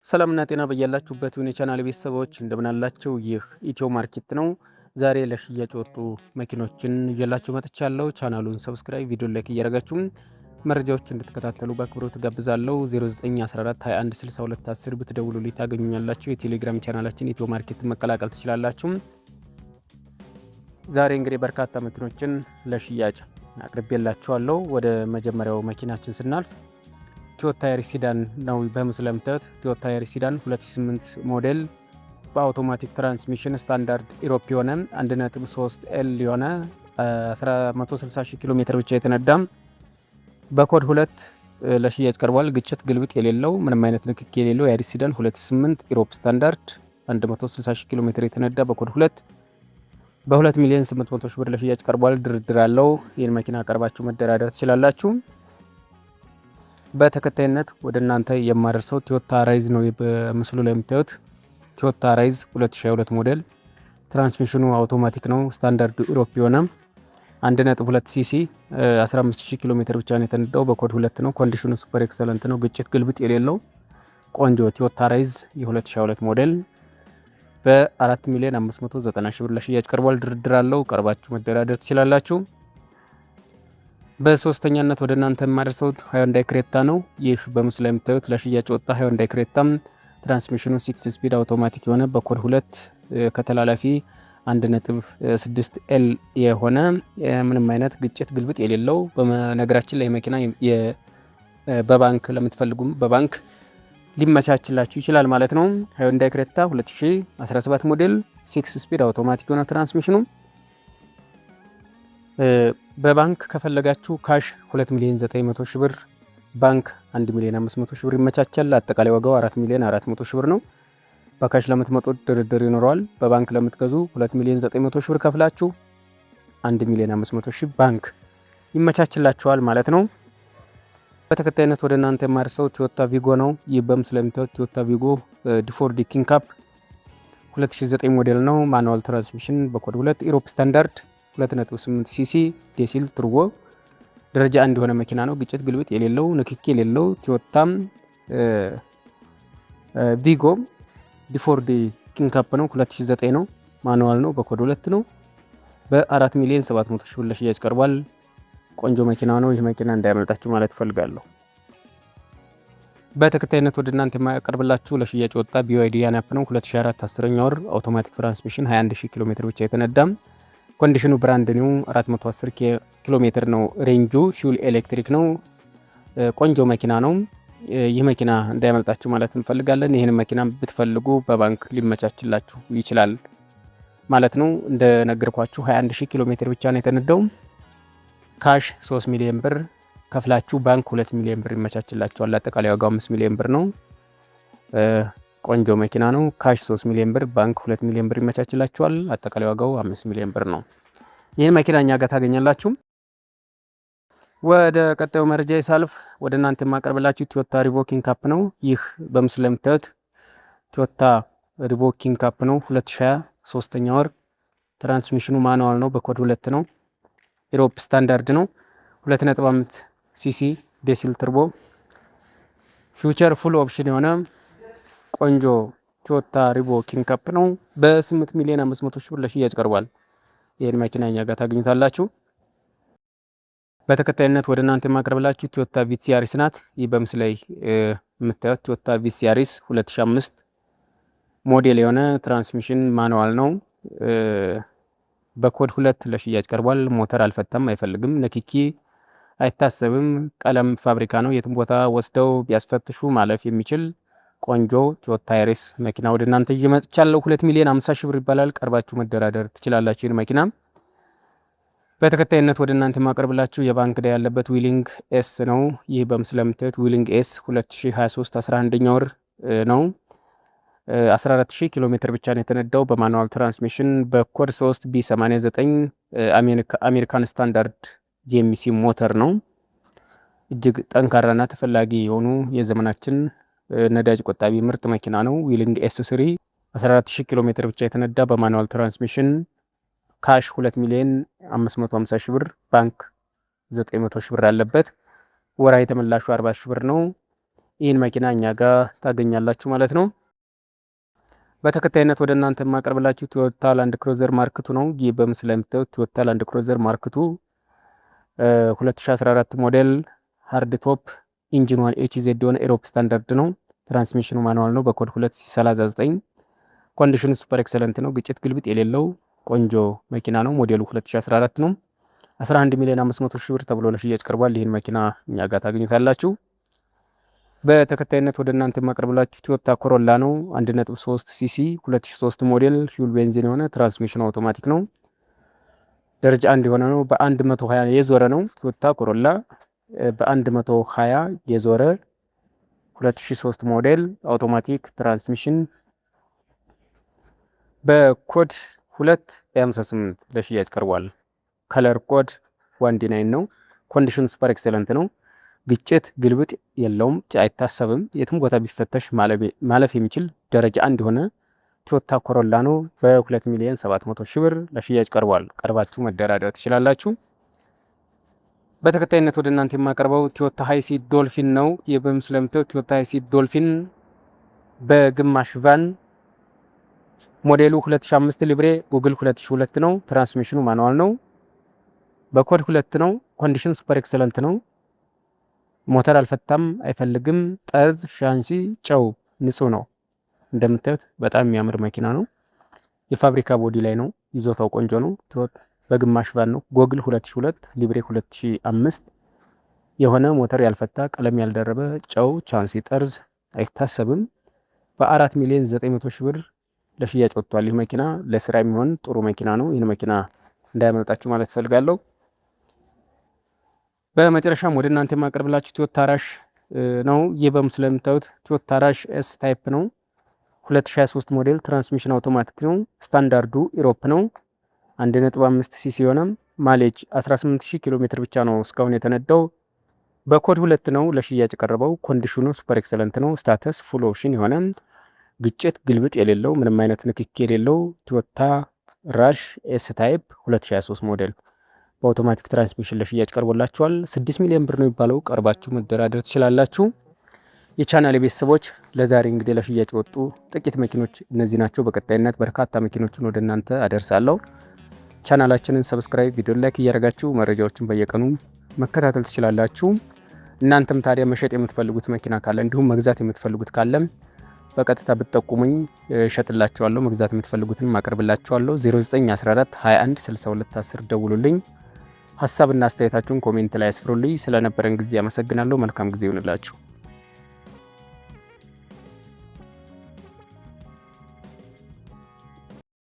ሰላምና ጤና በያላችሁበት ይሁን የቻናል ቤተሰቦች እንደምን አላችሁ? ይህ ኢትዮ ማርኬት ነው። ዛሬ ለሽያጭ ወጡ መኪኖችን ይዤላችሁ መጥቻለሁ። ቻናሉን ሰብስክራይብ፣ ቪዲዮ ላይክ እያደረጋችሁ መረጃዎች እንድትከታተሉ በአክብሮት ጋብዛለሁ። 0914216210 ብትደውሉልኝ ታገኙኛላችሁ። የቴሌግራም ቻናላችን ኢትዮ ማርኬት መቀላቀል ትችላላችሁ። ዛሬ እንግዲህ በርካታ መኪኖችን ለሽያጭ አቅርቤላችኋለሁ። ወደ መጀመሪያው መኪናችን ስናልፍ ቶዮታ ያሪስ ሲዳን ነው። በምስሉ ላይ የምታዩት ቶዮታ ያሪስ ሲዳን 2008 ሞዴል በአውቶማቲክ ትራንስሚሽን ስታንዳርድ ኢሮፕ የሆነ 1.3 ኤል የሆነ 160,000 ኪሎ ሜትር ብቻ የተነዳ በኮድ 2 ለሽያጭ ቀርቧል። ግጭት ግልብጥ የሌለው ምንም አይነት ንክኪ የሌለው ያሪስ ሲዳን 2008 ኢሮፕ ስታንዳርድ 160,000 ኪሎ ሜትር የተነዳ በኮድ 2 በ2,800,000 ብር ለሽያጭ ቀርቧል። ድርድር አለው። ይህን መኪና አቀርባችሁ መደራደር ትችላላችሁ። በተከታይነት ወደ እናንተ የማደርሰው ቶዮታ ራይዝ ነው። በምስሉ ላይ የምታዩት ቶዮታ ራይዝ 2022 ሞዴል ትራንስሚሽኑ አውቶማቲክ ነው። ስታንዳርድ ኢሮፕ የሆነ 1.2 ሲሲ 15,000 ኪሎ ሜትር ብቻ ነው የተነዳው። በኮድ 2 ነው። ኮንዲሽኑ ሱፐር ኤክሰለንት ነው። ግጭት ግልብጥ የሌለው ቆንጆ ቶዮታ ራይዝ የ2022 ሞዴል በ4,590,000 ብር ለሽያጭ ቀርቧል። ድርድር አለው። ቀርባችሁ መደራደር ትችላላችሁ። በሶስተኛነት ወደ እናንተ የማደርሰው ሃይንዳይ ክሬታ ነው። ይህ በምስሉ ላይ የምታዩት ለሽያጭ ወጣ ሃይንዳይ ክሬታ ትራንስሚሽኑ 6 ስፒድ አውቶማቲክ የሆነ በኮድ 2 ከተላላፊ 1.6 ኤል የሆነ ምንም አይነት ግጭት ግልብጥ የሌለው በነገራችን ላይ መኪና በባንክ ለምትፈልጉም በባንክ ሊመቻችላችሁ ይችላል ማለት ነው። ሃይንዳይ ክሬታ 2017 ሞዴል 6 ስፒድ አውቶማቲክ የሆነ ትራንስሚሽኑ በባንክ ከፈለጋችሁ ካሽ 2,900,000 ብር፣ ባንክ 1,500,000 ብር ይመቻቻል። አጠቃላይ ዋጋው 4,400,000 ብር ነው። በካሽ ለምትመጡ ድርድር ይኖረዋል። በባንክ ለምትገዙ 2,900,000 ብር ከፍላችሁ 1,500,000 ባንክ ይመቻችላችኋል ማለት ነው። በተከታይነት ወደ እናንተ የማርሰው ቶዮታ ቪጎ ነው። ይህ በምስሉ ላይ የምታዩት ቶዮታ ቪጎ ዲፎርዲ ኪንግ ካፕ 2009 ሞዴል ነው። ማኑዋል ትራንስሚሽን በኮድ 2 ኢሮፕ ስታንዳርድ 2.8 ሲሲ ዴሲል ትርቦ ደረጃ 1 የሆነ መኪና ነው። ግጭት ግልብጥ የሌለው ንክኪ የሌለው ቶዮታም ቪጎ ዲፎርዲ ኪንግ ካፕ ነው። 2009 ነው። ማኑዋል ነው። በኮድ 2 ነው። በ4,700,000 ብር ለሽያጭ ቀርቧል። ቆንጆ መኪና ነው። ይህ መኪና እንዳያመልጣችሁ ማለት ፈልጋለሁ። በተከታይነት ወደ እናንተ የማቀርብላችሁ ለሽያጭ ወጣ BYD ያናፕ ነው። 2004 10ኛ ወር አውቶማቲክ ትራንስሚሽን 21,000 ኪሎ ሜትር ብቻ የተነዳም ኮንዲሽኑ ብራንድ ኒው 410 ኪሎ ሜትር ነው። ሬንጁ ፊውል ኤሌክትሪክ ነው። ቆንጆ መኪና ነው። ይህ መኪና እንዳያመልጣችሁ ማለት እንፈልጋለን። ይህን መኪና ብትፈልጉ በባንክ ሊመቻችላችሁ ይችላል ማለት ነው። እንደነገርኳችሁ 21,000 ኪሎ ሜትር ብቻ ነው የተነዳው። ካሽ 3 ሚሊዮን ብር ከፍላችሁ ባንክ 2 ሚሊዮን ብር ይመቻችላችኋል። አጠቃላይ ዋጋው 5 ሚሊዮን ብር ነው። ቆንጆ መኪና ነው። ካሽ 3 ሚሊዮን ብር ባንክ 2 ሚሊዮን ብር ይመቻችላችኋል። አጠቃላይ ዋጋው 5 ሚሊዮን ብር ነው። ይህን መኪና እኛ ጋር ታገኛላችሁ። ወደ ቀጣዩ መረጃ ሳልፍ ወደ እናንተ የማቀርብላችሁ ቶዮታ ሪቮ ኪንግ ካፕ ነው። ይህ በምስሉ ላይ የምታዩት ቶዮታ ሪቮ ኪንግ ካፕ ነው። 2020 3ኛ ወር ትራንስሚሽኑ ማኑዋል ነው። በኮድ 2 ነው። ኢሮፕ ስታንዳርድ ነው። 2.5 ሲሲ ዴሲል ትርቦ ፊውቸር ፉል ኦፕሽን የሆነ ቆንጆ ቶዮታ ሪቮ ኪንግ ካፕ ነው። በ8,500,000 ብር ለሽያጭ ቀርቧል። ይህን መኪና እኛ ጋር ታገኙታላችሁ። በተከታይነት ወደ እናንተ የማቀርብላችሁ ቶዮታ ቪትስ ያሪስ ናት። ይህ በምስሉ ላይ የምታዩት ቶዮታ ቪትስ ያሪስ 2005 ሞዴል የሆነ ትራንስሚሽን ማኑዋል ነው። በኮድ 2 ለሽያጭ ቀርቧል። ሞተር አልፈታም፣ አይፈልግም፣ ንክኪ አይታሰብም። ቀለም ፋብሪካ ነው። የትም ቦታ ወስደው ቢያስፈትሹ ማለፍ የሚችል ቆንጆ ቶዮታ ያሪስ መኪና ወደ እናንተ ይዤ መጥቻለሁ። 2,50,000 ብር ይባላል። ቀርባችሁ መደራደር ትችላላችሁ። ይህን መኪና በተከታይነት ወደ እናንተ ማቀርብላችሁ የባንክ ዕዳ ያለበት ዊሊንግ ኤስ ነው። ይህ በምስሉ ላይ የምታዩት ዊሊንግ ኤስ 2023 11ኛ ወር ነው። 14,000 ኪሎ ሜትር ብቻ ነው የተነዳው። በማኑዋል ትራንስሚሽን በኮድ 3 B89 አሜሪካን ስታንዳርድ ጂኤምሲ ሞተር ነው። እጅግ ጠንካራና ተፈላጊ የሆኑ የዘመናችን ነዳጅ ቆጣቢ ምርጥ መኪና ነው። ዊሊንግ ኤስ3 14,000 ኪሎ ሜትር ብቻ የተነዳ በማኑዋል ትራንስሚሽን ካሽ 2,550,000 ብር ባንክ 900,000 ብር አለበት። ወራዊ ተመላሹ 40,000 ብር ነው። ይህን መኪና እኛ ጋር ታገኛላችሁ ማለት ነው። በተከታይነት ወደ እናንተ የማቀርብላችሁ ቶዮታ ላንድ ክሩዘር ማርክቱ ነው። ይህ በምስሉ ላይ የምታዩት ቶዮታ ላንድ ክሩዘር ማርክቱ 2014 ሞዴል ሃርድ ቶፕ ኢንጂን 1 ኤችዜድ የሆነ ኤሮፕ ስታንዳርድ ነው። ትራንስሚሽኑ ማኑዋል ነው በኮድ 239። ኮንዲሽኑ ሱፐር ኤክሰለንት ነው። ግጭት ግልብጥ የሌለው ቆንጆ መኪና ነው። ሞዴሉ 2014 ነው። 11,500,000 ብር ተብሎ ለሽያጭ ቀርቧል። ይህን መኪና እኛ ጋር ታገኙታላችሁ። በተከታይነት ወደ እናንተ የማቀርብላችሁ ቶዮታ ኮሮላ ነው። 1.3 ሲሲ 2003 ሞዴል ፊውል ቤንዚን የሆነ ትራንስሚሽን አውቶማቲክ ነው። ደረጃ 1 የሆነ ነው። በ120 የዞረ ነው። ቶዮታ ኮሮላ በ120 የዞረ 2003 ሞዴል አውቶማቲክ ትራንስሚሽን በኮድ 258 ለሽያጭ ቀርቧል። ከለር ኮድ 1D9 ነው። ኮንዲሽኑ ሱፐር ኤክሰለንት ነው። ግጭት ግልብጥ የለውም፣ አይታሰብም። የትም ቦታ ቢፈተሽ ማለፍ የሚችል ደረጃ 1 የሆነ ቶዮታ ኮሮላ ነው። በ2,700,000 ብር ለሽያጭ ቀርቧል። ቀርባችሁ መደራደር ትችላላችሁ። በተከታይነት ወደ እናንተ የማቀርበው ቶዮታ ሃይሲ ዶልፊን ነው። ይህ በምስሉ ላይ የምታዩት ቶዮታ ሃይሲ ዶልፊን በግማሽ ቫን ሞዴሉ 2005 ሊብሬ ጉግል 2002 ነው። ትራንስሚሽኑ ማኑዋል ነው። በኮድ 2 ነው። ኮንዲሽን ሱፐር ኤክሰለንት ነው። ሞተር አልፈታም፣ አይፈልግም። ጠርዝ፣ ሻንሲ፣ ጨው ንጹህ ነው። እንደምታዩት በጣም የሚያምር መኪና ነው። የፋብሪካ ቦዲ ላይ ነው። ይዞታው ቆንጆ ነው። በግማሽ ቫን ነው። ጎግል 2002 ሊብሬ 2005 የሆነ ሞተር ያልፈታ ቀለም ያልደረበ ጨው፣ ቻንሲ፣ ጠርዝ አይታሰብም። በ4,900,000 ብር ለሽያጭ ወጥቷል። ይህ መኪና ለስራ የሚሆን ጥሩ መኪና ነው። ይህን መኪና እንዳያመልጣችሁ ማለት ፈልጋለሁ። በመጨረሻም ወደ እናንተ የማቀርብላችሁ ቶዮታ ራሽ ነው። ይህ በምስሉ ላይ የምታዩት ቶዮታ ራሽ ኤስ ታይፕ ነው። 2023 ሞዴል ትራንስሚሽን አውቶማቲክ ነው። ስታንዳርዱ ኢሮፕ ነው። 1.5 ሲሲ የሆነ ማሌጅ 18,000 ኪሎ ሜትር ብቻ ነው እስካሁን የተነዳው። በኮድ 2 ነው ለሽያጭ የቀረበው። ኮንዲሽኑ ሱፐር ኤክሰለንት ነው። ስታተስ ፉል ኦፕሽን የሆነ ግጭት ግልብጥ የሌለው ምንም አይነት ንክኪ የሌለው ቶዮታ ራሽ ኤስ ታይፕ 2023 ሞዴል በአውቶማቲክ ትራንስሚሽን ለሽያጭ ቀርቦላችኋል። 6 ሚሊዮን ብር ነው የሚባለው። ቀርባችሁ መደራደር ትችላላችሁ። የቻናል ቤተሰቦች ለዛሬ እንግዲህ ለሽያጭ ወጡ ጥቂት መኪኖች እነዚህ ናቸው። በቀጣይነት በርካታ መኪኖችን ወደ እናንተ አደርሳለሁ። ቻናላችንን ሰብስክራይብ፣ ቪዲዮ ላይክ እያደረጋችሁ መረጃዎችን በየቀኑ መከታተል ትችላላችሁ። እናንተም ታዲያ መሸጥ የምትፈልጉት መኪና ካለ እንዲሁም መግዛት የምትፈልጉት ካለም በቀጥታ ብትጠቁሙኝ እሸጥላችኋለሁ። መግዛት የምትፈልጉትን ማቀርብላችኋለሁ። 0914 21 62 10 ደውሉልኝ። ሀሳብና አስተያየታችሁን ኮሜንት ላይ አስፍሩልኝ። ስለነበረን ጊዜ አመሰግናለሁ። መልካም ጊዜ ይሁንላችሁ።